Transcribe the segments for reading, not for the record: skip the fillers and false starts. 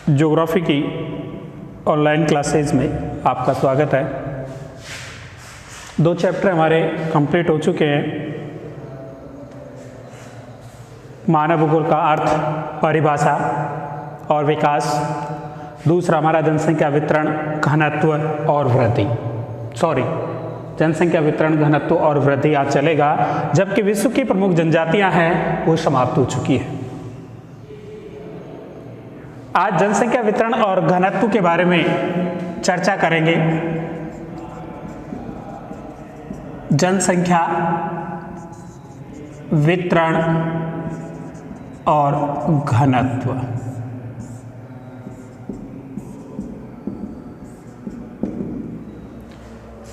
Geography की online classes में आपका स्वागत है। 2 चैप्टर हमारे कंप्लीट हो चुके हैं। मानव भूगोल का अर्थ, परिभाषा और विकास। दूसरा हमारा जनसंख्या वितरण, घनत्व और वृद्धि। जनसंख्या वितरण, घनत्व और वृद्धि आज चलेगा, जबकि विश्व की प्रमुख जनजातियां हैं वो समाप्त हो चुकी है। आज जनसंख्या वितरण और घनत्व के बारे में चर्चा करेंगे। जनसंख्या वितरण और घनत्व।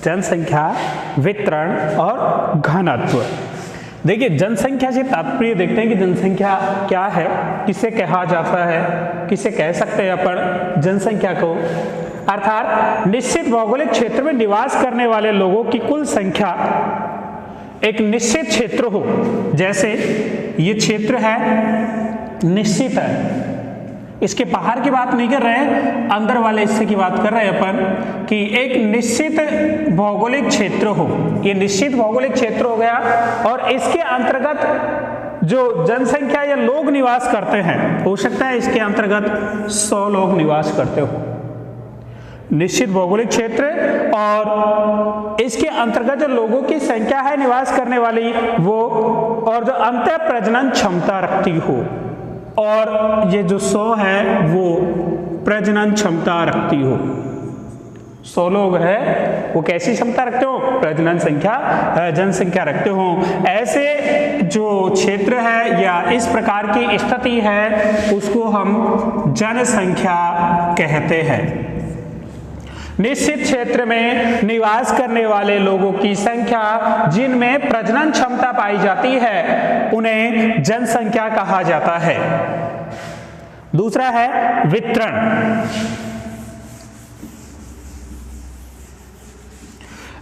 जनसंख्या वितरण और घनत्व। देखिए, जनसंख्या से तात्पर्य देखते हैं कि जनसंख्या क्या है, किसे कहा जाता है, किसे कह सकते हैं अपन जनसंख्या को। अर्थात निश्चित भौगोलिक क्षेत्र में निवास करने वाले लोगों की कुल संख्या एक निश्चित क्षेत्र हो। जैसे ये क्षेत्र है, निश्चित है, इसके बाहर की बात नहीं कर रहे हैं, अंदर वाले हिस्से की बात कर रहे हैं अपन कि एक निश्चित भौगोलिक क्षेत्र हो। ये निश्चित भौगोलिक क्षेत्र हो गया और इसके अंतर्गत जो जनसंख्या या लोग निवास करते हैं, हो सकता है इसके अंतर्गत 100 लोग निवास करते हो। निश्चित भौगोलिक क्षेत्र और इसके अंतर्गत जो लोगों की संख्या है निवास करने वाली वो, और जो अंतः प्रजनन क्षमता रखती हो। और ये जो 100 है वो प्रजनन क्षमता रखती हो। 100 लोग हैं वो कैसी क्षमता रखते हो? प्रजनन संख्या, जनसंख्या रखते हो। ऐसे जो क्षेत्र है या इस प्रकार की स्थिति है उसको हम जनसंख्या कहते हैं। निश्चित क्षेत्र में निवास करने वाले लोगों की संख्या जिनमें प्रजनन क्षमता पाई जाती है उन्हें जनसंख्या कहा जाता है। दूसरा है वितरण।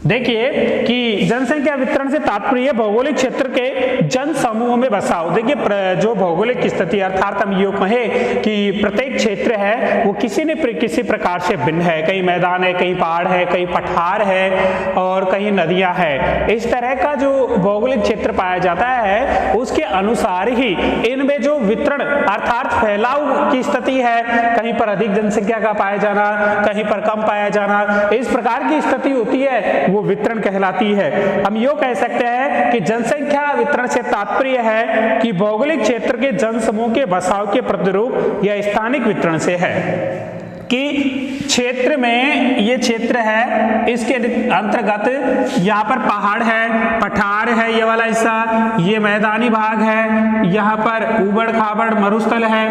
देखिए कि जनसंख्या वितरण से तात्पर्य भौगोलिक क्षेत्र के जन समूहों में बसाव। देखिए, जो भौगोलिक स्थिति अर्थात हम ये कहें कि प्रत्येक क्षेत्र है वो किसी न किसी प्रकार से भिन्न है। कहीं मैदान है, कहीं पहाड़ है, कहीं पठार है और कहीं नदियां है। इस तरह का जो भौगोलिक क्षेत्र पाया जाता है उसके अनुसार ही इनमें जो वितरण अर्थात फैलाव की स्थिति है, कहीं पर अधिक जनसंख्या का पाया जाना, कहीं पर कम पाया जाना, इस प्रकार की स्थिति होती है, वो वितरण कहलाती है। हम यो कह सकते हैं कि जनसंख्या वितरण से तात्पर्य है कि भौगोलिक क्षेत्र के जनसमूह के बसाव के प्रतिरूप या स्थानिक वितरण से है कि क्षेत्र में ये क्षेत्र है, इसके अंतर्गत यहाँ पर पहाड़ है, पठार है, ये वाला हिस्सा, ये मैदानी भाग है, यहाँ पर उबड़ खाबड़ मरुस्थल है।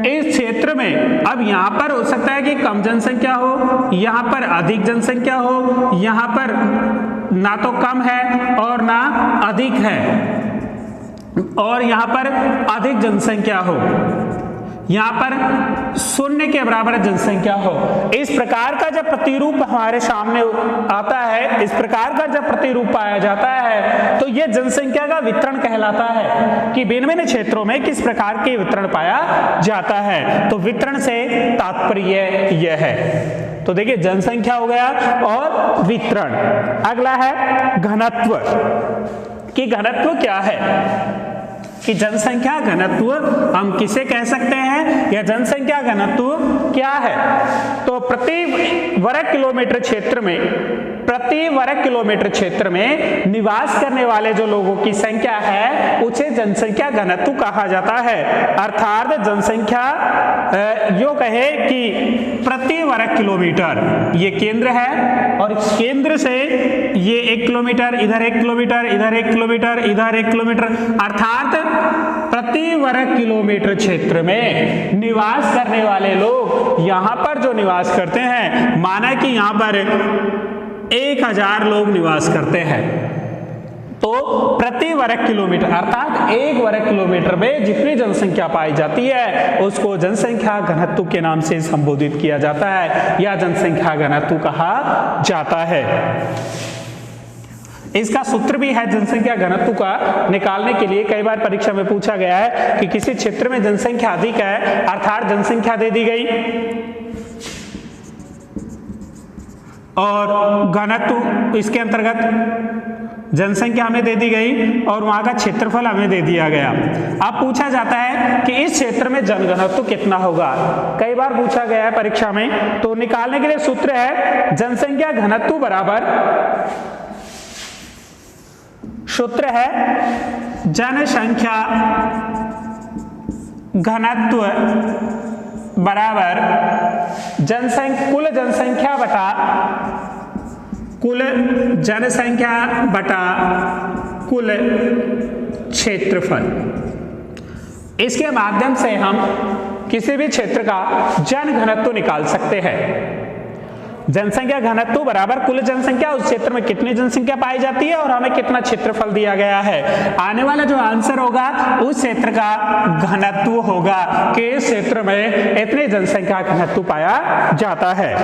इस क्षेत्र में अब यहाँ पर हो सकता है कि कम जनसंख्या हो, यहाँ पर अधिक जनसंख्या हो, यहाँ पर ना तो कम है और ना अधिक है, और यहाँ पर अधिक जनसंख्या हो, यहाँ पर 0 के बराबर जनसंख्या हो। इस प्रकार का जब प्रतिरूप हमारे सामने आता है, इस प्रकार का जब प्रतिरूप पाया जाता है तो यह जनसंख्या का वितरण कहलाता है कि भिन्न भिन्न क्षेत्रों में किस प्रकार के वितरण पाया जाता है। तो वितरण से तात्पर्य यह है। तो देखिए, जनसंख्या हो गया और वितरण। अगला है घनत्व। कि घनत्व क्या है, कि जनसंख्या घनत्व हम किसे कह सकते हैं या जनसंख्या घनत्व क्या है। तो प्रति वर्ग किलोमीटर क्षेत्र में निवास करने वाले जो लोगों की संख्या है उसे जनसंख्या घनत्व कहा जाता है। अर्थात जनसंख्या यो कहे कि प्रति वर्ग किलोमीटर, ये केंद्र है और इस केंद्र से ये 1 किलोमीटर, इधर 1 किलोमीटर, इधर 1 किलोमीटर, इधर 1 किलोमीटर, अर्थात प्रति वर्ग किलोमीटर क्षेत्र में निवास करने वाले लोग यहाँ पर जो निवास करते हैं, माना कि यहाँ पर 1000 लोग निवास करते हैं, तो प्रति वर्ग किलोमीटर अर्थात 1 वर्ग किलोमीटर में जितनी जनसंख्या पाई जाती है उसको जनसंख्या घनत्व के नाम से संबोधित किया जाता है या जनसंख्या घनत्व कहा जाता है। इसका सूत्र भी है जनसंख्या घनत्व का निकालने के लिए। कई बार परीक्षा में पूछा गया है कि किसी क्षेत्र में जनसंख्या अधिक है, अर्थात जनसंख्या दे दी गई और घनत्व इसके अंतर्गत जनसंख्या हमें दे दी गई और वहां का क्षेत्रफल हमें दे दिया गया। अब पूछा जाता है कि इस क्षेत्र में जनघनत्व कितना होगा। कई बार पूछा गया है परीक्षा में, तो निकालने के लिए सूत्र है जनसंख्या घनत्व बराबर, सूत्र है जनसंख्या घनत्व बराबर कुल जनसंख्या बटा कुल क्षेत्रफल। इसके माध्यम से हम किसी भी क्षेत्र का जन घनत्व निकाल सकते हैं। जनसंख्या घनत्व बराबर कुल जनसंख्या, उस क्षेत्र में कितनी जनसंख्या पाई जाती है और हमें कितना क्षेत्रफल दिया गया है। आने वाला जो आंसर होगा उस क्षेत्र का घनत्व होगा कि इस क्षेत्र में इतनी जनसंख्या घनत्व पाया जाता है।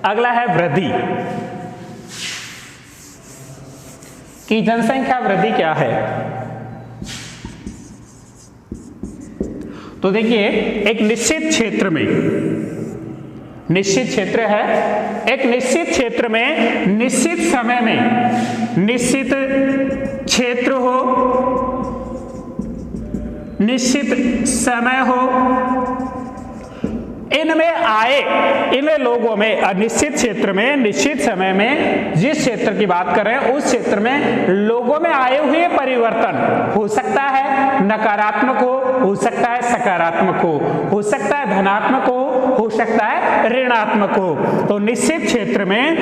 अगला है वृद्धि, कि जनसंख्या वृद्धि क्या है। तो देखिए, एक निश्चित क्षेत्र में, निश्चित क्षेत्र है, एक निश्चित क्षेत्र में निश्चित समय में, निश्चित क्षेत्र हो, निश्चित समय हो, इनमें आए, इनमें लोगों में, निश्चित क्षेत्र में निश्चित समय में जिस क्षेत्र की बात कर रहे हैं उस क्षेत्र में लोगों में आए हुए परिवर्तन हो सकता है नकारात्मक हो सकता है सकारात्मक हो सकता है धनात्मक हो सकता है ऋणात्मक हो। तो निश्चित क्षेत्र में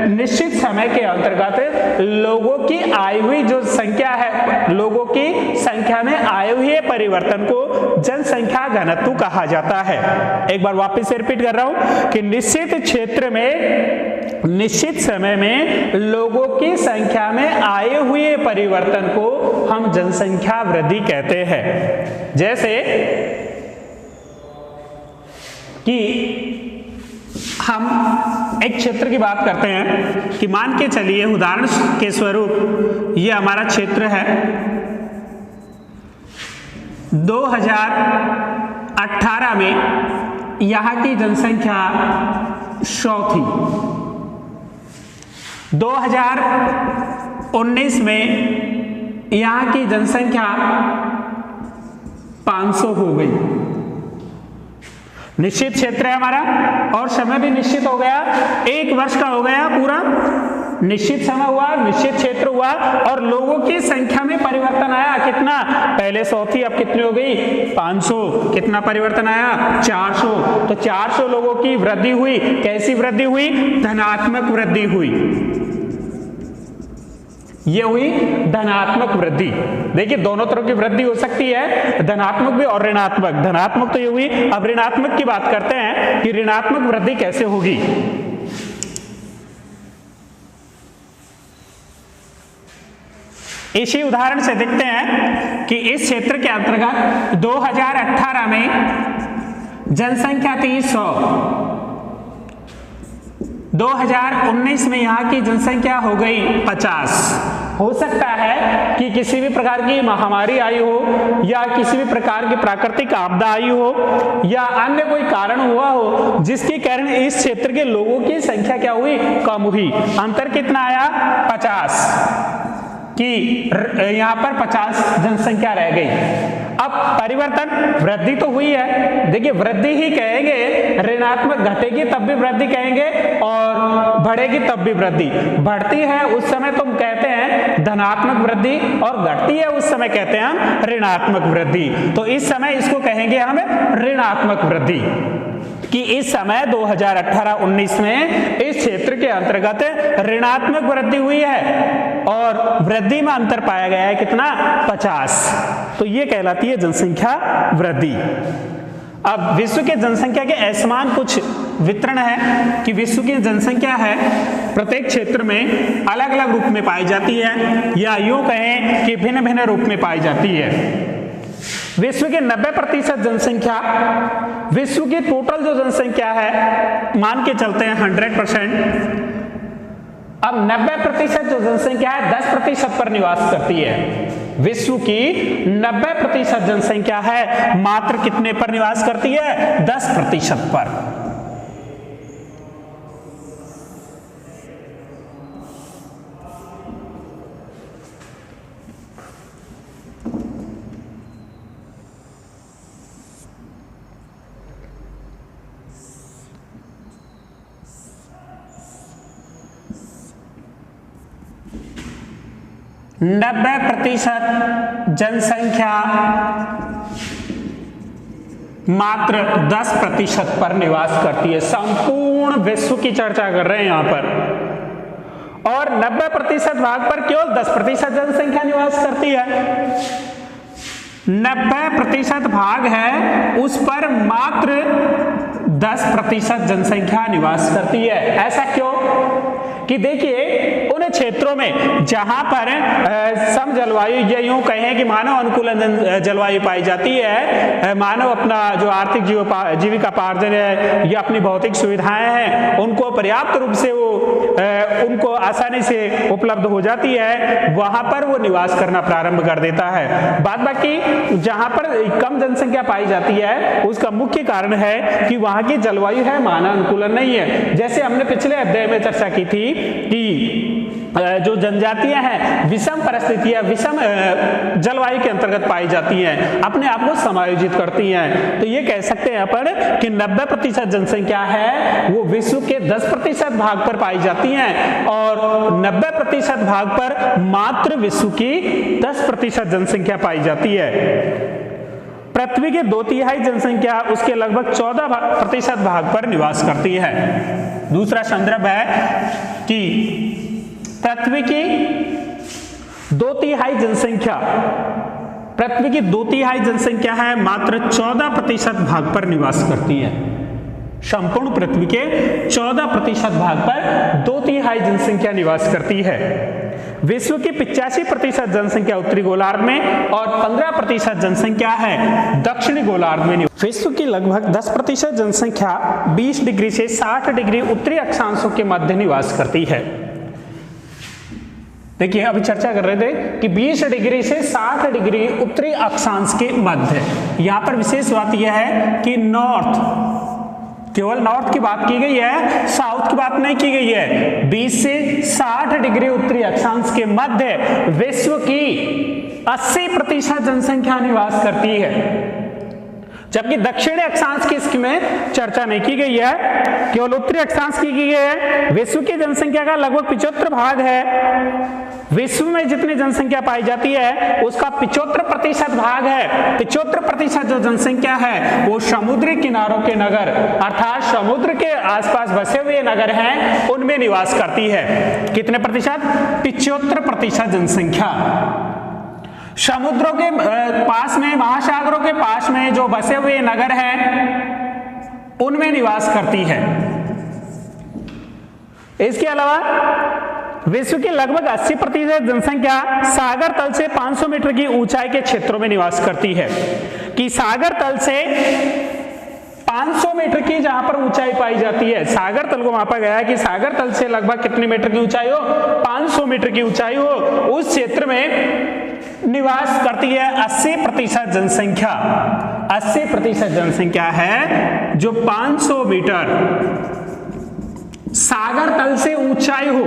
निश्चित समय के अंतर्गत लोगों की आई हुई जो संख्या है, लोगों की संख्या में आए हुए परिवर्तन को जनसंख्या घनत्व कहा जाता है। एक बार वापस से रिपीट कर रहा हूं कि निश्चित क्षेत्र में निश्चित समय में लोगों की संख्या में आए हुए परिवर्तन को हम जनसंख्या वृद्धि कहते हैं। जैसे कि हम एक क्षेत्र की बात करते हैं कि मान के चलिए उदाहरण के स्वरूप ये हमारा क्षेत्र है, 2018 में यहाँ की जनसंख्या 100 थी, 2019 में यहाँ की जनसंख्या 500 हो गई। निश्चित क्षेत्र है हमारा और समय भी निश्चित हो गया, 1 वर्ष का हो गया पूरा, निश्चित समय हुआ, निश्चित क्षेत्र हुआ और लोगों की संख्या में परिवर्तन आया। कितना? पहले 100 थी, अब कितनी हो गई? 500। कितना परिवर्तन आया? 400। तो 400 लोगों की वृद्धि हुई। कैसी वृद्धि हुई? धनात्मक वृद्धि हुई। ये हुई धनात्मक वृद्धि। देखिए दोनों तरह की वृद्धि हो सकती है, धनात्मक भी और ऋणात्मक। धनात्मक तो ये हुई। अब ऋणात्मक की बात करते हैं कि ऋणात्मक वृद्धि कैसे होगी। इसी उदाहरण से देखते हैं कि इस क्षेत्र के अंतर्गत 2018 में जनसंख्या थी 100, 2019 में यहाँ की जनसंख्या हो गई 50। हो सकता है कि किसी भी प्रकार की महामारी आई हो या किसी भी प्रकार की प्राकृतिक आपदा आई हो या अन्य कोई कारण हुआ हो जिसके कारण इस क्षेत्र के लोगों की संख्या क्या हुई? कम हुई। अंतर कितना आया? 50 कि यहाँ पर 50 जनसंख्या रह गई। अब परिवर्तन, वृद्धि तो हुई है, देखिए वृद्धि ही कहेंगे, ऋणात्मक घटेगी तब भी वृद्धि कहेंगे और बढ़ेगी तब भी वृद्धि। बढ़ती है उस समय तुम कहते हैं धनात्मक वृद्धि और घटती है उस समय कहते हैं हम ऋणात्मक वृद्धि। तो इस समय इसको कहेंगे हम ऋणात्मक वृद्धि कि इस समय 2018-19 में इस क्षेत्र के अंतर्गत ऋणात्मक वृद्धि हुई है और वृद्धि में अंतर पाया गया है कितना? 50। तो ये कहलाती है जनसंख्या वृद्धि। अब विश्व के जनसंख्या के असमान कुछ वितरण है कि विश्व की जनसंख्या है प्रत्येक क्षेत्र में अलग अलग रूप में पाई जाती है या यूं कहें कि भिन्न भिन्न रूप में पाई जाती है। विश्व की 90% जनसंख्या, विश्व की टोटल जो जनसंख्या है मान के चलते हैं 100%, अब 90% जो जनसंख्या है 10% पर निवास करती है। विश्व की 90% जनसंख्या है मात्र कितने पर निवास करती है? 10% पर। नब्बे प्रतिशत जनसंख्या मात्र 10% पर निवास करती है। संपूर्ण विश्व की चर्चा कर रहे हैं यहां पर, और 90% भाग पर केवल 10% जनसंख्या निवास करती है। 90% भाग है उस पर मात्र 10% जनसंख्या निवास करती है। ऐसा क्यों? कि देखिए उन क्षेत्रों में जहां पर सम जलवायु, या यूं कहें कि मानव अनुकूलन जलवायु पाई जाती है, मानव अपना जो आर्थिक जीविकापार्जन है या अपनी भौतिक सुविधाएं हैं उनको पर्याप्त रूप से वो उनको आसानी से उपलब्ध हो जाती है, वहां पर वो निवास करना प्रारंभ कर देता है। बाद बाकी जहां पर कम जनसंख्या पाई जाती है उसका मुख्य कारण है कि वहां की जलवायु है मानव अनुकूलन नहीं है। जैसे हमने पिछले अध्याय में चर्चा की थी कि जो जनजातियां हैं विषम परिस्थितियां, विषम जलवायु के अंतर्गत पाई जाती हैं, अपने आप को समायोजित करती हैं। तो ये कह सकते हैं अपन कि 90% जनसंख्या है वो विश्व के 10% भाग पर पाई जाती हैं, और 90% भाग पर मात्र विश्व की 10% जनसंख्या पाई जाती है। पृथ्वी के 2/3 जनसंख्या उसके लगभग 14% भाग पर निवास करती है। दूसरा संदर्भ है कि पृथ्वी की 2/3 जनसंख्या, पृथ्वी की 2/3 जनसंख्या है मात्र 14% भाग पर निवास करती है। संपूर्ण पृथ्वी के 14% भाग पर 2/3 जनसंख्या निवास करती है। विश्व की 85% जनसंख्या उत्तरी गोलार्ध में और 15% जनसंख्या है दक्षिणी गोलार्ध में। विश्व की लगभग 10% जनसंख्या 20 डिग्री से 60 डिग्री उत्तरी अक्षांशों के मध्य निवास करती है। देखिए अभी चर्चा कर रहे थे कि 20 डिग्री से 60 डिग्री उत्तरी अक्षांश के मध्य। यहां पर विशेष बात यह है कि नॉर्थ, केवल नॉर्थ की बात की गई है, साउथ की बात नहीं की गई है। 20 से 60 डिग्री उत्तरी अक्षांश के मध्य विश्व की 80% जनसंख्या निवास करती है, जबकि दक्षिणी अक्षांश की इसमें चर्चा नहीं की गई है, केवल उत्तरी अक्षांश की गई है। विश्व की जनसंख्या का लगभग 75 भाग है। विश्व में जितनी जनसंख्या पाई जाती है उसका 75% भाग है। 75% जो जनसंख्या है वो समुद्री किनारों के नगर, अर्थात समुद्र के आसपास बसे हुए नगर हैं उनमें निवास करती है। कितने प्रतिशत? 75% जनसंख्या समुद्रों के पास में, महासागरों के पास में जो बसे हुए नगर हैं उनमें निवास करती है। इसके अलावा विश्व की लगभग 80% जनसंख्या सागर तल से 500 मीटर की ऊंचाई के क्षेत्रों में निवास करती है। कि सागर तल से 500 मीटर की जहां पर ऊंचाई पाई जाती है, सागर तल को मापा गया है कि सागर तल से लगभग कितने मीटर की ऊंचाई हो? 500 मीटर की ऊंचाई हो, उस क्षेत्र में निवास करती है 80% जनसंख्या। 80% जनसंख्या है जो 500 मीटर सागर तल से ऊंचाई हो,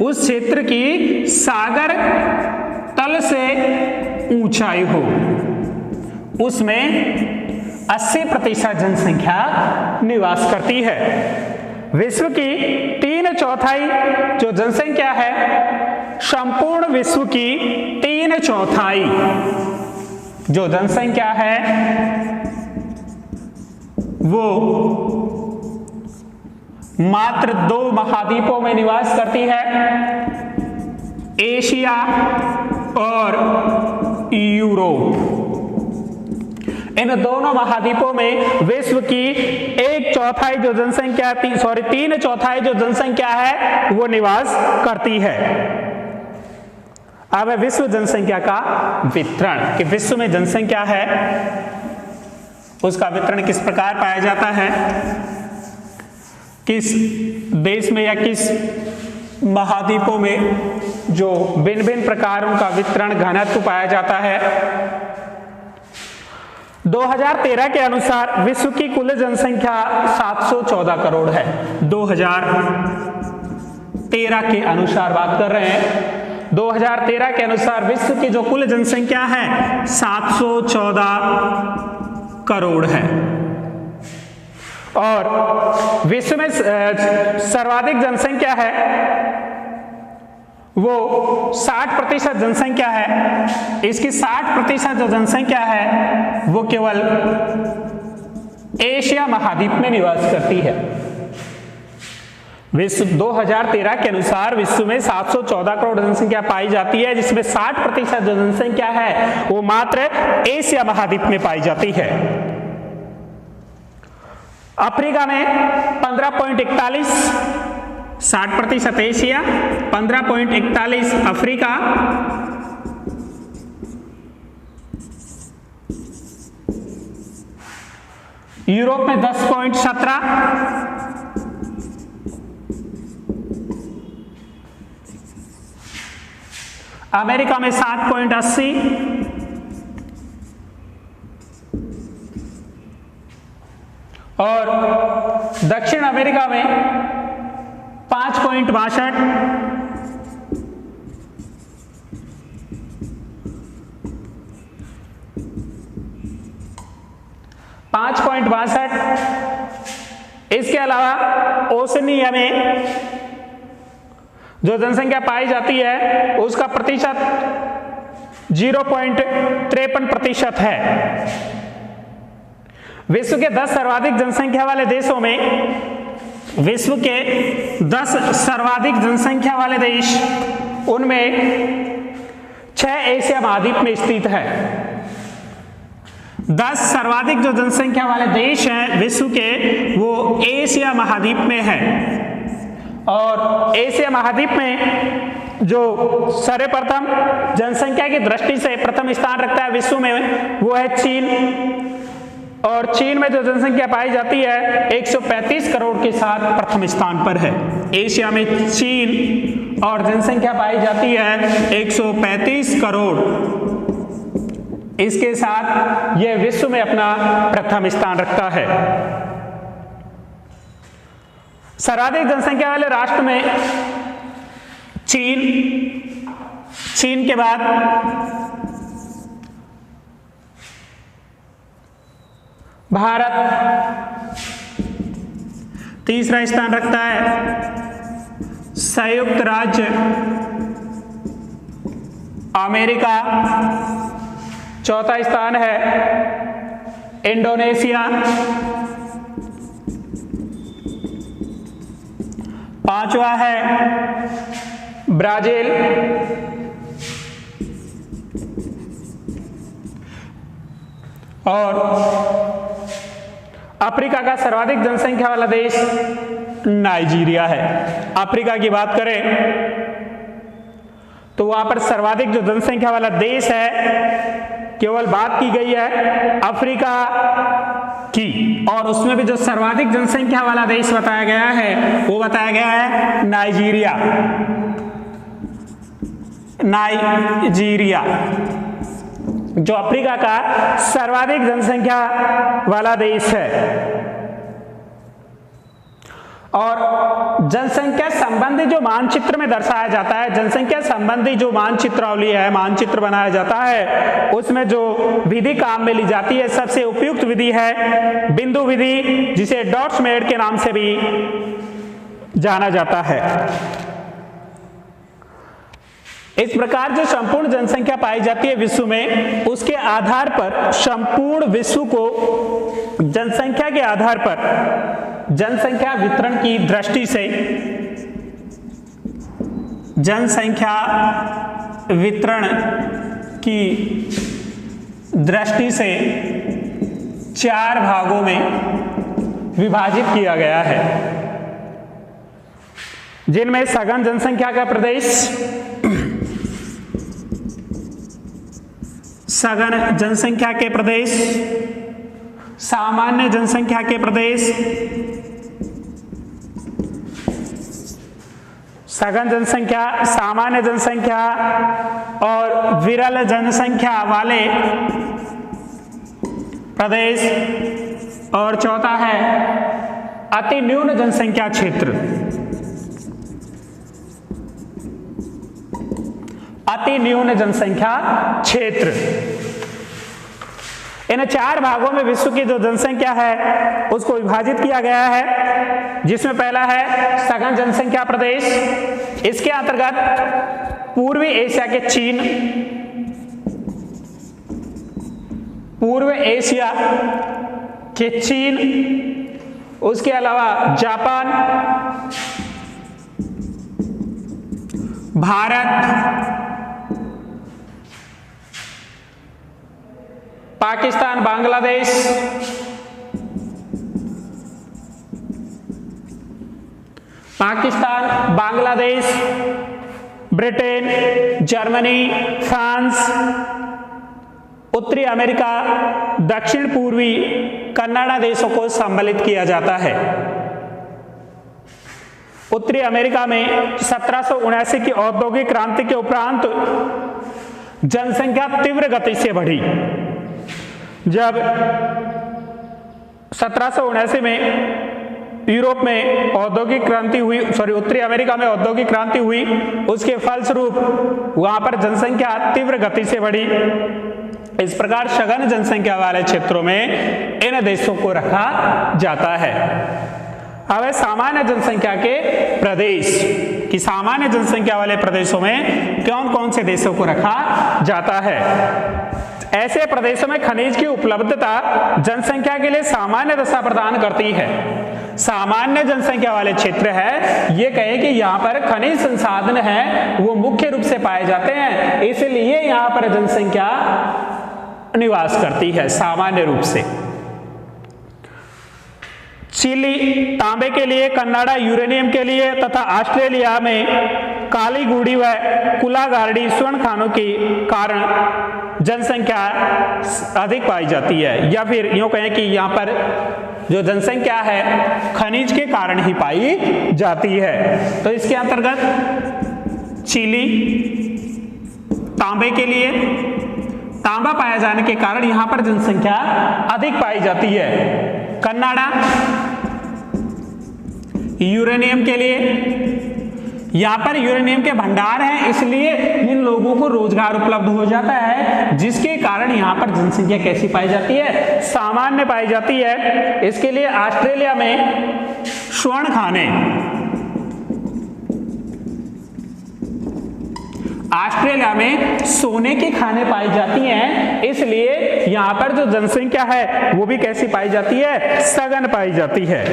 उस क्षेत्र की सागर तल से ऊंचाई हो, उसमें 80% जनसंख्या निवास करती है। विश्व की 3/4 जो जनसंख्या है, संपूर्ण विश्व की 3/4 जो जनसंख्या है वो मात्र 2 महाद्वीपों में निवास करती है, एशिया और यूरोप। इन दोनों महाद्वीपों में विश्व की 1/4 जो जनसंख्या 3/4 जो जनसंख्या है वो निवास करती है। अब विश्व जनसंख्या का वितरण, कि विश्व में जनसंख्या है उसका वितरण किस प्रकार पाया जाता है, किस देश में या किस महाद्वीपों में जो भिन्न भिन्न प्रकारों का वितरण घनत्व पाया जाता है। 2013 के अनुसार विश्व की कुल जनसंख्या 714 करोड़ है। 2013 के अनुसार बात कर रहे हैं, 2013 के अनुसार विश्व की जो कुल जनसंख्या है 714 करोड़ है। और विश्व में सर्वाधिक जनसंख्या है वो 60% जनसंख्या है। इसकी 60% जो जनसंख्या है वो केवल एशिया महाद्वीप में निवास करती है। विश्व 2013 के अनुसार विश्व में 714 करोड़ जनसंख्या पाई जाती है, जिसमें 60% जो जनसंख्या है वो मात्र एशिया महाद्वीप में पाई जाती है। अफ्रीका में 15.41, 60% एशिया, 15.41 अफ्रीका, यूरोप में 10.17, अमेरिका में 7.80, और दक्षिण अमेरिका में 5.62, इसके अलावा ओशनिया में जो जनसंख्या पाई जाती है उसका प्रतिशत 0.53% है। विश्व के 10 सर्वाधिक जनसंख्या वाले देशों में, विश्व के 10 सर्वाधिक जनसंख्या वाले देश, उनमें 6 एशिया महाद्वीप में स्थित है। 10 सर्वाधिक जो जनसंख्या वाले देश हैं विश्व के, वो एशिया महाद्वीप में है। और एशिया महाद्वीप में जो सर्वप्रथम जनसंख्या की दृष्टि से प्रथम स्थान रखता है विश्व में, वो है चीन। और चीन में जो जनसंख्या पाई जाती है 135 करोड़ के साथ प्रथम स्थान पर है। एशिया में चीन और जनसंख्या पाई जाती है 135 करोड़, इसके साथ यह विश्व में अपना प्रथम स्थान रखता है। सर्वाधिक जनसंख्या वाले राष्ट्र में चीन के बाद भारत तीसरा स्थान रखता है, संयुक्त राज्य अमेरिका चौथा स्थान है, इंडोनेशिया पांचवा है, ब्राजील और अफ्रीका का सर्वाधिक जनसंख्या वाला देश नाइजीरिया है। अफ्रीका की बात करें तो वहां पर सर्वाधिक जो जनसंख्या वाला देश है, केवल बात की गई है अफ्रीका की, और उसमें भी जो सर्वाधिक जनसंख्या वाला देश बताया गया है वो बताया गया है नाइजीरिया। जो अफ्रीका का सर्वाधिक जनसंख्या वाला देश है। और जनसंख्या संबंधी जो मानचित्र में दर्शाया जाता है, जनसंख्या संबंधी जो मानचित्रावली है, मानचित्र बनाया जाता है, उसमें जो विधि काम में ली जाती है, सबसे उपयुक्त विधि है बिंदु विधि, जिसे डॉट्स मेथड के नाम से भी जाना जाता है। इस प्रकार जो संपूर्ण जनसंख्या पाई जाती है विश्व में, उसके आधार पर संपूर्ण विश्व को जनसंख्या के आधार पर जनसंख्या वितरण की दृष्टि से, जनसंख्या वितरण की दृष्टि से 4 भागों में विभाजित किया गया है, जिनमें सघन जनसंख्या का प्रदेश, सघन जनसंख्या के प्रदेश, सामान्य जनसंख्या के प्रदेश, सघन जनसंख्या, सामान्य जनसंख्या और विरल जनसंख्या वाले प्रदेश, और चौथा है अति न्यून जनसंख्या क्षेत्र। अति न्यून जनसंख्या क्षेत्र। इन 4 भागों में विश्व की जो जनसंख्या है उसको विभाजित किया गया है, जिसमें पहला है सघन जनसंख्या प्रदेश। इसके अंतर्गत पूर्वी एशिया के चीन, पूर्व एशिया के चीन, उसके अलावा Japan, Bharat, Pakistan, Bangladesh, Pakistan, Bangladesh, Britain, Germany, France, उत्तरी अमेरिका, दक्षिण पूर्वी कनाडा देशों को सम्मिलित किया जाता है। उत्तरी अमेरिका में 1779 की औद्योगिक क्रांति के उपरांत जनसंख्या तीव्र गति से बढ़ी। जब 1779 में यूरोप में औद्योगिक क्रांति हुई, उत्तरी अमेरिका में औद्योगिक क्रांति हुई, उसके फलस्वरूप वहां पर जनसंख्या तीव्र गति से बढ़ी। इस प्रकार सघन जनसंख्या वाले क्षेत्रों में इन देशों को रखा जाता है। अब सामान्य जनसंख्या के प्रदेश कि सामान्य जनसंख्या वाले प्रदेशों में कौन कौन से देशों को रखा जाता है। ऐसे प्रदेशों में खनिज की उपलब्धता जनसंख्या के लिए सामान्य दशा प्रदान करती है। सामान्य जनसंख्या वाले क्षेत्र है, ये कहे कि यहाँ पर खनिज संसाधन है वो मुख्य रूप से पाए जाते हैं, इसलिए यहाँ पर जनसंख्या निवास करती है सामान्य रूप से। चिली तांबे के लिए, कनाडा यूरेनियम के लिए तथा ऑस्ट्रेलिया में काली गुड़ी व कुलागार्डी स्वर्ण खानों के कारण जनसंख्या अधिक पाई जाती है, या फिर यूं कहें कि यहाँ पर जो जनसंख्या है खनिज के कारण ही पाई जाती है। तो इसके अंतर्गत चिली तांबे के लिए, तांबा पाया जाने के कारण यहाँ पर जनसंख्या अधिक पाई जाती है। कनाडा यूरेनियम के लिए, यहाँ पर यूरेनियम के भंडार हैं, इसलिए इन लोगों को रोजगार उपलब्ध हो जाता है, जिसके कारण यहाँ पर जनसंख्या कैसी पाई जाती है, सामान्य पाई जाती है। इसके लिए ऑस्ट्रेलिया में स्वर्ण खाने, ऑस्ट्रेलिया में सोने की खाने पाई जाती हैं, इसलिए यहाँ पर जो जनसंख्या है वो भी कैसी पाई जाती है, सघन पाई जाती है।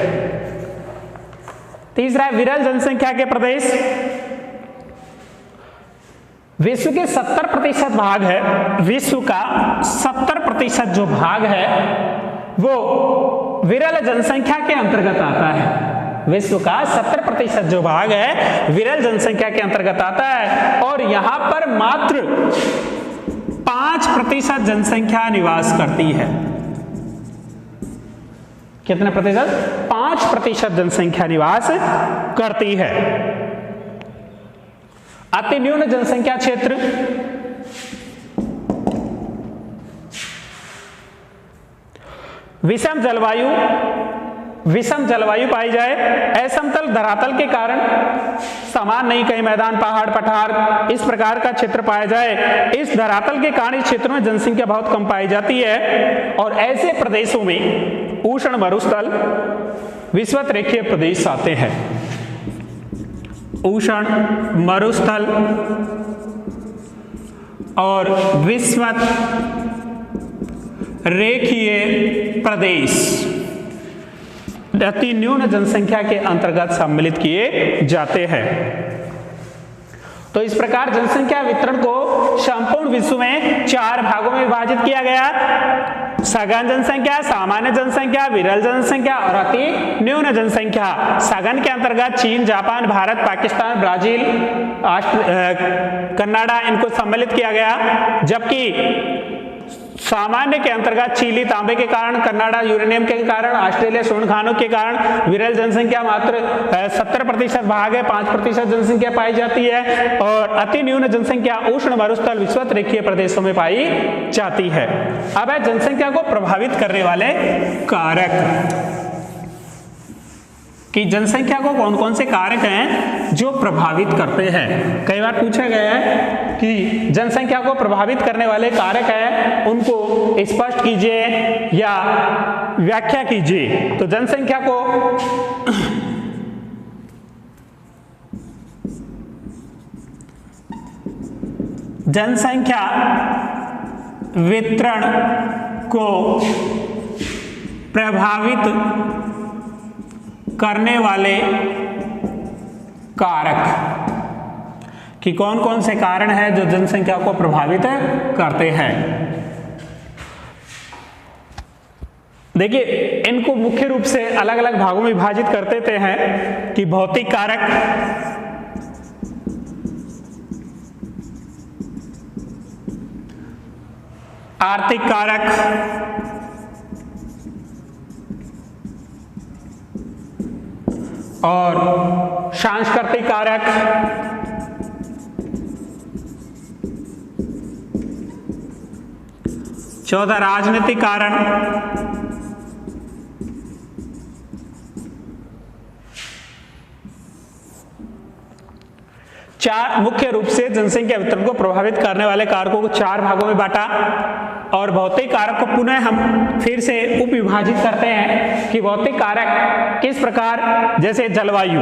तीसरा विरल जनसंख्या के प्रदेश। विश्व के 70% भाग है, विश्व का 70% जो भाग है वो विरल जनसंख्या के अंतर्गत आता है। विश्व का 70% जो भाग है विरल जनसंख्या के अंतर्गत आता है, और यहां पर मात्र 5% जनसंख्या निवास करती है। कितने प्रतिशत? 5% जनसंख्या निवास करती है। अति न्यून जनसंख्या क्षेत्र। विषम जलवायु पाई जाए, असमतल धरातल के कारण समान नहीं, कहीं मैदान, पहाड़, पठार, इस प्रकार का क्षेत्र पाया जाए। इस धरातल के कारण इस क्षेत्र में जनसंख्या बहुत कम पाई जाती है, और ऐसे प्रदेशों में उष्ण मरुस्थल, विषुवत रेखीय प्रदेश आते हैं। उष्ण मरुस्थल और विषुवत रेखीय प्रदेश अति न्यून जनसंख्या के अंतर्गत सम्मिलित किए जाते हैं। तो इस प्रकार जनसंख्या वितरण को संपूर्ण विश्व में 4 भागों में विभाजित किया गया। सघन जनसंख्या, सामान्य जनसंख्या, विरल जनसंख्या और अति न्यून जनसंख्या। सघन के अंतर्गत चीन, Japan, Bharat, Pakistan, Brazil, Canada, इनको सम्मिलित किया गया। जबकि सामान्य के अंतर्गत चीली तांबे के कारण, कनाडा यूरेनियम के कारण, ऑस्ट्रेलिया स्वर्ण खानों के कारण विरल जनसंख्या मात्र 70% भाग है, 5% जनसंख्या पाई जाती है, और अति न्यून जनसंख्या उष्ण मरुस्थल विषुवत रेखीय प्रदेशों में पाई जाती है। अब है जनसंख्या को प्रभावित करने वाले कारक कि जनसंख्या को कौन कौन से कारक हैं जो प्रभावित करते हैं। कई बार पूछा गया है कि जनसंख्या को प्रभावित करने वाले कारक हैं, उनको स्पष्ट कीजिए या व्याख्या कीजिए। तो जनसंख्या को जनसंख्या वितरण को प्रभावित करने वाले कारक कि कौन कौन से कारण हैं जो जनसंख्या को प्रभावित करते हैं। देखिए, इनको मुख्य रूप से अलग अलग भागों में विभाजित कर देते हैं कि भौतिक कारक, आर्थिक कारक, और सांस्कृतिक कारक, चौथा राजनीतिक कारण, चार मुख्य रूप से जनसंख्या वितरण को प्रभावित करने वाले कारकों को चार भागों में बांटा, और भौतिक कारक को पुनः हम फिर से उप विभाजित करते हैं कि भौतिक कारक किस प्रकार, जैसे जलवायु,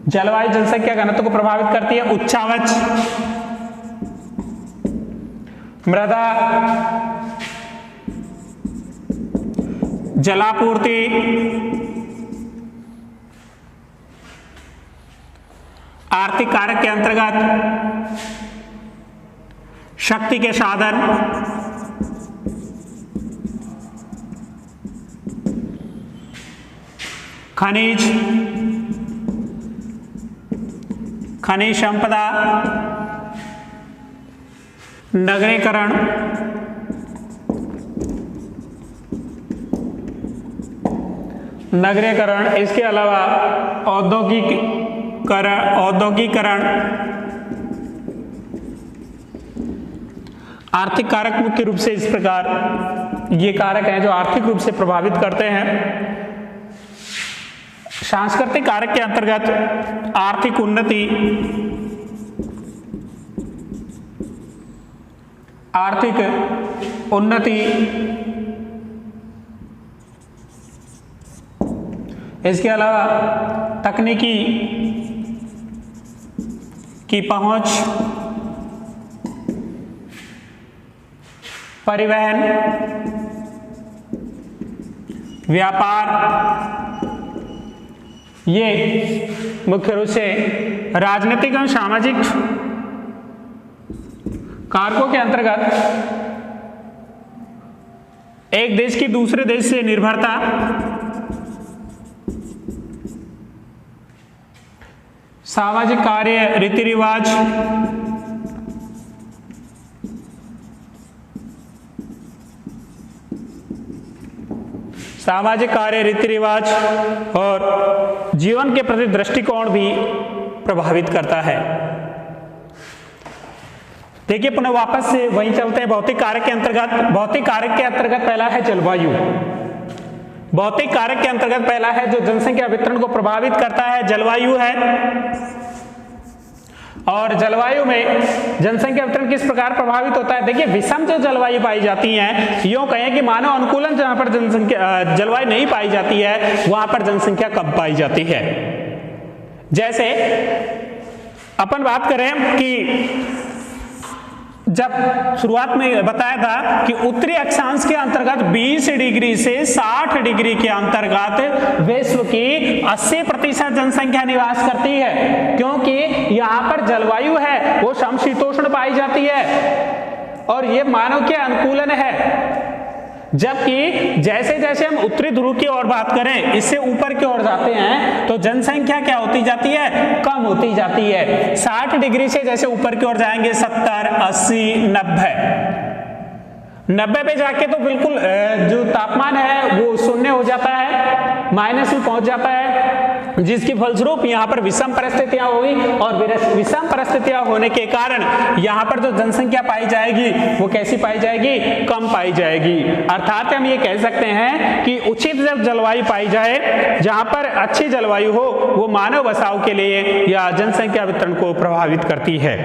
जलवायु जनसंख्या घनत्व को प्रभावित करती है, उच्चावच, मृदा, जलापूर्ति, आर्थिक कारक के अंतर्गत शक्ति के साधन, खनिज, खनिज संपदा, नगरीकरण, इसके अलावा औद्योगिकरण। आर्थिक कारक मुख्य रूप से इस प्रकार ये कारक हैं जो आर्थिक रूप से प्रभावित करते हैं। सांस्कृतिक कारक के अंतर्गत आर्थिक उन्नति, इसके अलावा तकनीकी की पहुंच, परिवहन, व्यापार, ये मुख्य रूप से राजनीतिक और सामाजिक कारकों के अंतर्गत एक देश की दूसरे देश से निर्भरता, सामाजिक कार्य, रीति रिवाज, और जीवन के प्रति दृष्टिकोण भी प्रभावित करता है। देखिए, पुनः वापस से वहीं चलते हैं भौतिक कारक के अंतर्गत पहला है जलवायु। भौतिक कारक के अंतर्गत पहला है जो जनसंख्या वितरण को प्रभावित करता है, जलवायु है। और जलवायु में जनसंख्या वितरण किस प्रकार प्रभावित होता है? देखिए, विषम जो जलवायु पाई जाती है, यूं कहें कि मानव अनुकूलन जहां पर जलवायु नहीं पाई जाती है वहां पर जनसंख्या कम पाई जाती है। जैसे अपन बात करें कि जब शुरुआत में बताया था कि उत्तरी अक्षांश के अंतर्गत 20 डिग्री से 60 डिग्री के अंतर्गत विश्व की 80% जनसंख्या निवास करती है, क्योंकि यहाँ पर जलवायु है वो समशीतोष्ण पाई जाती है और ये मानव के अनुकूलन है। जबकि जैसे जैसे हम उत्तरी ध्रुव की ओर बात करें, इससे ऊपर की ओर जाते हैं तो जनसंख्या क्या होती जाती है, कम होती जाती है। 60 डिग्री से जैसे ऊपर की ओर जाएंगे 70, 80, 90 पे जाके तो बिल्कुल जो तापमान है वो शून्य हो जाता है, माइनस में पहुंच जाता है, जिसकी फलस्वरूप यहाँ पर विषम परिस्थितियां हुई और विषम परिस्थितियां होने के कारण यहाँ पर जो जनसंख्या पाई जाएगी वो कैसी पाई जाएगी, कम पाई जाएगी। अर्थात हम ये कह सकते हैं कि उचित जब जलवायु पाई जाए, जहाँ पर अच्छी जलवायु हो, वो मानव बसाव के लिए या जनसंख्या वितरण को प्रभावित करती है।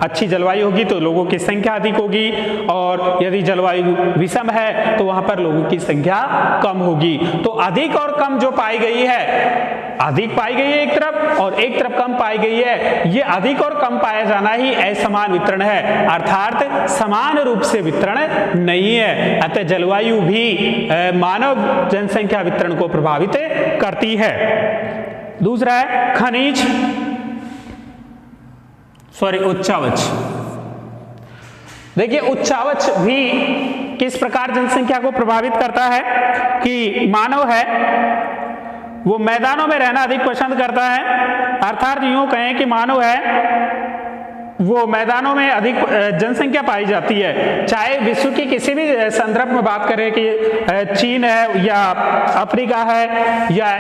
अच्छी जलवायु होगी तो लोगों की संख्या अधिक होगी, और यदि जलवायु विषम है तो वहां पर लोगों की संख्या कम होगी। तो अधिक और कम जो पाई गई है, अधिक पाई गई है एक तरफ और एक तरफ कम पाई गई है, ये अधिक और कम पाया जाना ही असमान वितरण है, अर्थात समान रूप से वितरण नहीं है। अतः जलवायु भी मानव जनसंख्या वितरण को प्रभावित करती है। दूसरा है खनिज, उच्चावच। देखिए उच्चावच भी किस प्रकार जनसंख्या को प्रभावित करता है कि मानव है वो मैदानों में रहना अधिक पसंद करता है, अर्थात यूं कहें कि मानव है वो मैदानों में अधिक जनसंख्या पाई जाती है। चाहे विश्व की किसी भी संदर्भ में बात करें कि चीन है या अफ्रीका है या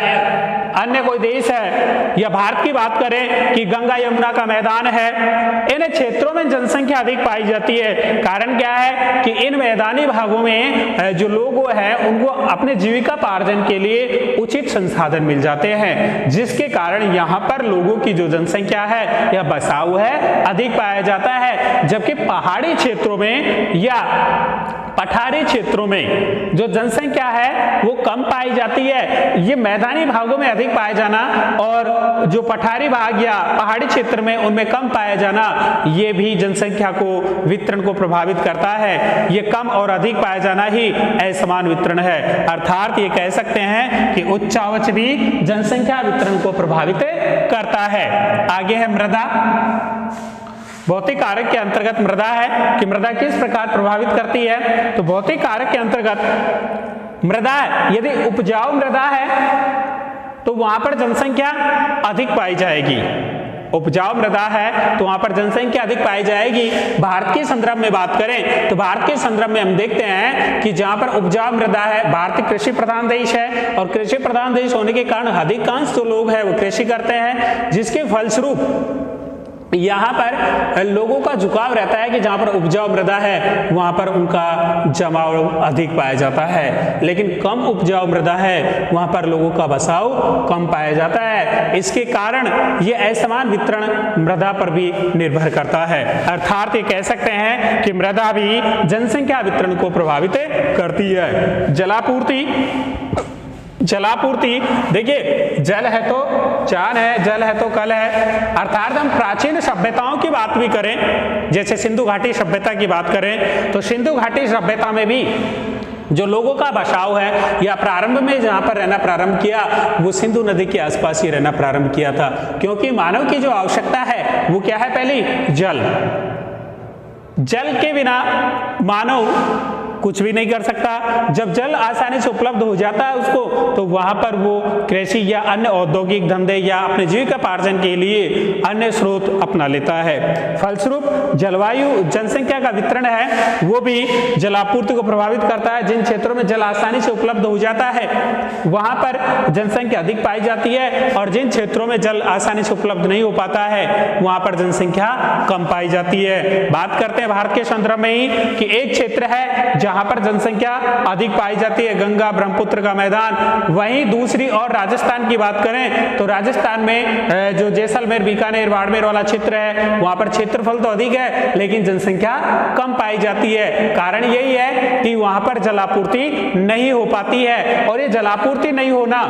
अन्य कोई देश है, या भारत की बात करें कि गंगा यमुना का मैदान है, इन क्षेत्रों में जनसंख्या अधिक पाई जाती है। कारण क्या है कि इन मैदानी भागों में जो लोग हैं उनको अपने जीविका पार्जन के लिए उचित संसाधन मिल जाते हैं, जिसके कारण यहाँ पर लोगों की जो जनसंख्या है या बसाव है अधिक पाया जाता है। जबकि पहाड़ी क्षेत्रों में या पठारी क्षेत्रों में जो जनसंख्या है वो कम पाई जाती है। ये मैदानी भागों में अधिक पाया जाना और जो पठारी भाग या पहाड़ी क्षेत्र में उनमें कम पाया जाना, ये भी जनसंख्या को वितरण को प्रभावित करता है। ये कम और अधिक पाया जाना ही असमान वितरण है। अर्थात ये कह सकते हैं कि उच्चावच भी जनसंख्या वितरण को प्रभावित करता है। आगे है मृदा। भौतिक कारक के अंतर्गत मृदा है कि मृदा किस प्रकार प्रभावित करती है। तो भौतिक कारक के अंतर्गत मृदा, यदि उपजाऊ मृदा है तो वहां पर जनसंख्या अधिक पाई जाएगी। उपजाऊ मृदा है तो वहां पर जनसंख्या अधिक पाई जाएगी। भारत के संदर्भ में बात करें तो भारत के संदर्भ में हम देखते हैं कि जहां पर उपजाऊ मृदा है, भारत कृषि प्रधान देश है और कृषि प्रधान देश होने के कारण अधिकांश जो लोग हैं वो कृषि करते हैं, जिसके फलस्वरूप यहाँ पर लोगों का झुकाव रहता है कि जहाँ पर उपजाऊ मृदा है वहाँ पर उनका जमाव अधिक पाया जाता है, लेकिन कम उपजाऊ मृदा है वहाँ पर लोगों का बसाव कम पाया जाता है। इसके कारण ये असमान वितरण मृदा पर भी निर्भर करता है। अर्थात ये कह सकते हैं कि मृदा भी जनसंख्या वितरण को प्रभावित करती है। जलापूर्ति, देखिए जल है तो चांद है, जल है तो कल है। अर्थात हम प्राचीन सभ्यताओं की बात भी करें, जैसे सिंधु घाटी सभ्यता की बात करें तो सिंधु घाटी सभ्यता में भी जो लोगों का बसाव है या प्रारंभ में जहां पर रहना प्रारंभ किया वो सिंधु नदी के आसपास ही रहना प्रारंभ किया था, क्योंकि मानव की जो आवश्यकता है वो क्या है, पहली जल के बिना मानव कुछ भी नहीं कर सकता। जब जल आसानी से उपलब्ध हो जाता है उसको, तो वहां पर वो कृषि या अन्य औद्योगिक धंधे या अपने जीविकोपार्जन के लिए अन्य स्रोत अपना लेता है। फलस्वरूप जलवायु जनसंख्या का वितरण है वो भी जलापूर्ति को प्रभावित करता है। जिन क्षेत्रों में जल आसानी से उपलब्ध हो जाता है वहां पर जनसंख्या अधिक पाई जाती है, और जिन क्षेत्रों में जल आसानी से उपलब्ध नहीं हो पाता है वहां पर जनसंख्या कम पाई जाती है। बात करते हैं भारत के संदर्भ में ही कि एक क्षेत्र है जहां पर जनसंख्या अधिक पाई जाती है, गंगा ब्रह्मपुत्र का मैदान। वहीं दूसरी और राजस्थान की बात करें तो राजस्थान में जो जैसलमेर, बीकानेर, बाड़मेर वाला क्षेत्र है वहां पर क्षेत्रफल तो अधिक है लेकिन जनसंख्या कम पाई जाती है। कारण यही है कि वहां पर जलापूर्ति नहीं हो पाती है, और ये जलापूर्ति नहीं होना,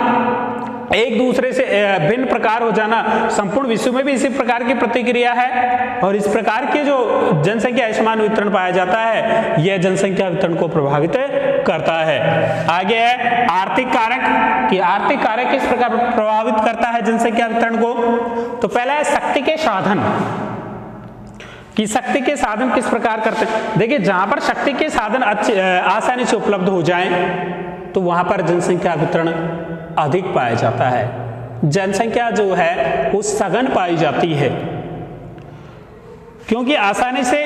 एक दूसरे से भिन्न प्रकार हो जाना संपूर्ण विश्व में भी इसी प्रकार की प्रतिक्रिया है, और इस प्रकार के जो जनसंख्या असमान वितरण पाया जाता है यह जनसंख्या वितरण को प्रभावित करता है। आगे है आर्थिक कारक कि आर्थिक कारक किस प्रकार प्रभावित करता है जनसंख्या वितरण को। तो पहला है शक्ति के साधन। कि शक्ति के साधन किस प्रकार करते हैं। देखिए जहां पर शक्ति के साधन आसानी से उपलब्ध हो जाएं तो वहां पर जनसंख्या वितरण अधिक पाया जाता है, जनसंख्या जो है वो सघन पाई जाती है, क्योंकि आसानी से,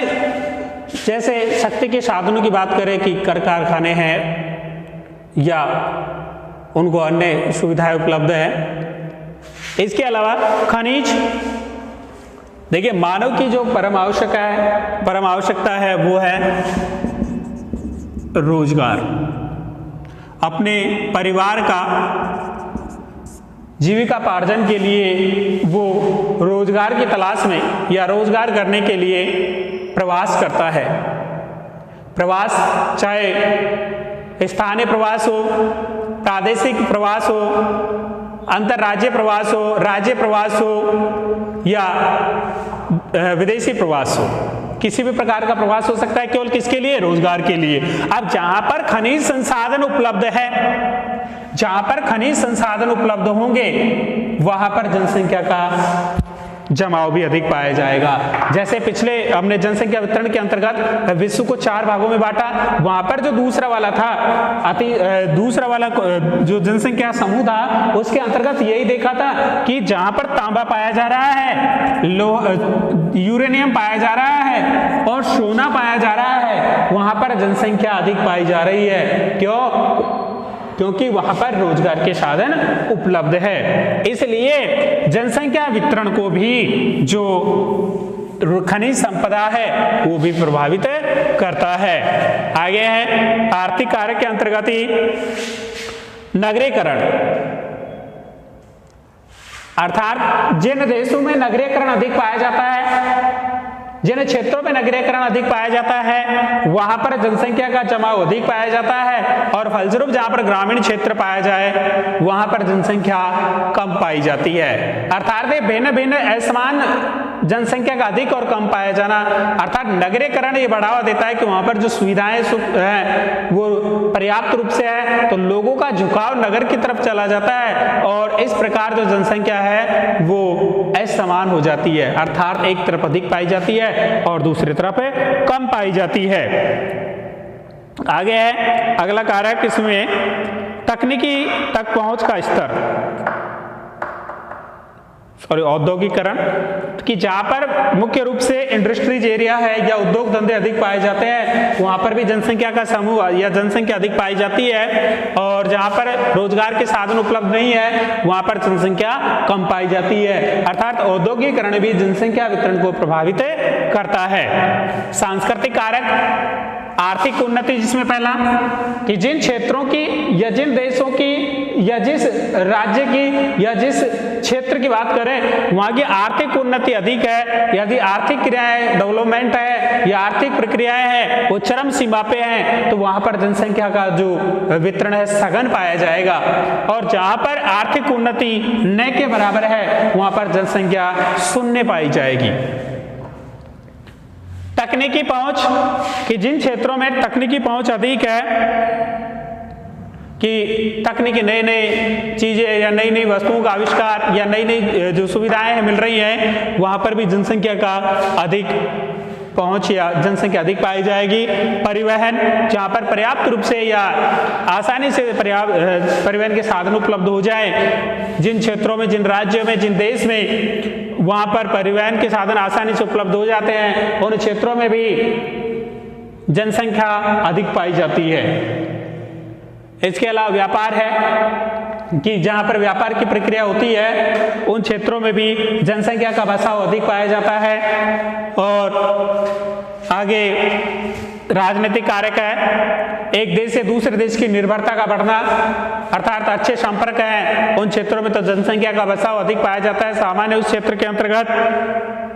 जैसे शक्ति के साधनों की बात करें कि कारखाने हैं या उनको अन्य सुविधाएं उपलब्ध है। इसके अलावा खनिज, देखिए मानव की जो परम आवश्यकता है वो है रोजगार, अपने परिवार का जीविकापार्जन के लिए वो रोजगार की तलाश में या रोजगार करने के लिए प्रवास करता है। प्रवास चाहे स्थानीय प्रवास हो, प्रादेशिक प्रवास हो, अंतर्राज्यीय प्रवास हो, राज्य प्रवास हो या विदेशी प्रवास हो, किसी भी प्रकार का प्रवास हो सकता है, केवल किसके लिए? रोजगार के लिए। अब जहां पर खनिज संसाधन उपलब्ध है, जहां पर खनिज संसाधन उपलब्ध होंगे वहां पर जनसंख्या का जमाव भी अधिक पाया जाएगा। जैसे पिछले हमने जनसंख्या वितरण के अंतर्गत विश्व को 4 भागों में बांटा, वहां पर जो दूसरा वाला था, दूसरा वाला जो जनसंख्या समूह था उसके अंतर्गत यही देखा था कि जहां पर तांबा पाया जा रहा है, यूरेनियम पाया जा रहा है और सोना पाया जा रहा है, वहां पर जनसंख्या अधिक पाई जा रही है। क्यों? क्योंकि वहां पर रोजगार के साधन उपलब्ध है। इसलिए जनसंख्या वितरण को भी जो खनिज संपदा है वो भी प्रभावित करता है। आगे है आर्थिक कारक के अंतर्गत ही नगरीकरण, अर्थात जिन देशों में नगरीकरण अधिक पाया जाता है, जिन क्षेत्रों में नगरीकरण अधिक पाया जाता है वहां पर जनसंख्या का जमाव अधिक पाया जाता है, और फलस्वरूप जहां पर ग्रामीण क्षेत्र पाया जाए वहां पर जनसंख्या कम पाई जाती है। अर्थात भिन्न भिन्न असमान जनसंख्या का अधिक और कम पाया जाना, अर्थात नगरीकरण ये बढ़ावा देता है कि वहां पर जो सुविधाएं हैं वो पर्याप्त रूप से है, तो लोगों का झुकाव नगर की तरफ चला जाता है और इस प्रकार जो जनसंख्या है वो असमान हो जाती है, अर्थात एक तरफ अधिक पाई जाती है और दूसरी तरफ कम पाई जाती है। आगे है अगला कारक, इसमें तकनीकी तक पहुंच का स्तर, औद्योगिकरण, कि जहां पर मुख्य रूप से इंडस्ट्रीज एरिया है या उद्योग धंधे अधिक पाए जाते हैं वहां पर भी जनसंख्या का समूह या जनसंख्या अधिक पाई जाती है, और जहां पर रोजगार के साधन उपलब्ध नहीं है वहां पर जनसंख्या कम पाई जाती है। अर्थात औद्योगिकरण भी जनसंख्या वितरण को प्रभावित करता है। सांस्कृतिक कारक, आर्थिक उन्नति, जिसमें पहला कि जिन क्षेत्रों की या जिन देशों की या जिस राज्य की या जिस क्षेत्र की बात करें वहां की आर्थिक उन्नति अधिक है, यदि आर्थिक क्रियाएं डेवलपमेंट है या आर्थिक प्रक्रियाएं हैं वो चरम सीमा पे हैं तो वहां पर जनसंख्या का जो वितरण है सघन पाया जाएगा, और जहां पर आर्थिक उन्नति न के बराबर है वहां पर जनसंख्या शून्य पाई जाएगी। तकनीकी पहुंच, कि जिन क्षेत्रों में तकनीकी पहुंच अधिक है, कि तकनीकी नई नई चीजें या नई नई वस्तुओं का आविष्कार या नई नई जो सुविधाएं मिल रही हैं वहां पर भी जनसंख्या का अधिक पहुंच या जनसंख्या अधिक पाई जाएगी। परिवहन, जहां पर पर्याप्त रूप से या आसानी से परिवहन के साधन उपलब्ध हो जाए, जिन क्षेत्रों में, जिन राज्यों में, जिन देश में वहां पर परिवहन के साधन आसानी से उपलब्ध हो जाते हैं उन क्षेत्रों में भी जनसंख्या अधिक पाई जाती है। इसके अलावा व्यापार है कि जहां पर व्यापार की प्रक्रिया होती है उन क्षेत्रों में भी जनसंख्या का बसाव अधिक पाया जाता है। और आगे राजनीतिक कारक है, एक देश से दूसरे देश की निर्भरता का बढ़ना, अर्थात अच्छे संपर्क हैं उन क्षेत्रों में तो जनसंख्या का बसाव अधिक पाया जाता है। सामान्य उस क्षेत्र के अंतर्गत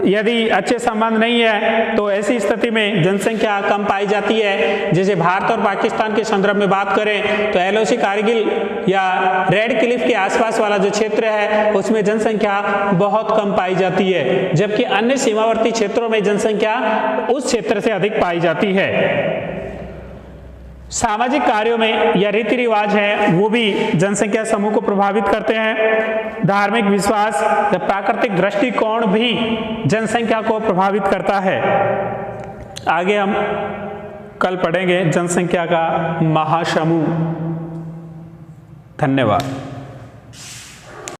यदि अच्छे संबंध नहीं है तो ऐसी स्थिति में जनसंख्या कम पाई जाती है। जैसे भारत और पाकिस्तान के संदर्भ में बात करें तो LOC कारगिल या रेड क्लिफ के आसपास वाला जो क्षेत्र है उसमें जनसंख्या बहुत कम पाई जाती है, जबकि अन्य सीमावर्ती क्षेत्रों में जनसंख्या उस क्षेत्र से अधिक पाई जाती है। सामाजिक कार्यों में या रीति रिवाज है वो भी जनसंख्या समूह को प्रभावित करते हैं। धार्मिक विश्वास या प्राकृतिक दृष्टिकोण भी जनसंख्या को प्रभावित करता है। आगे हम कल पढ़ेंगे जनसंख्या का महासमूह। धन्यवाद।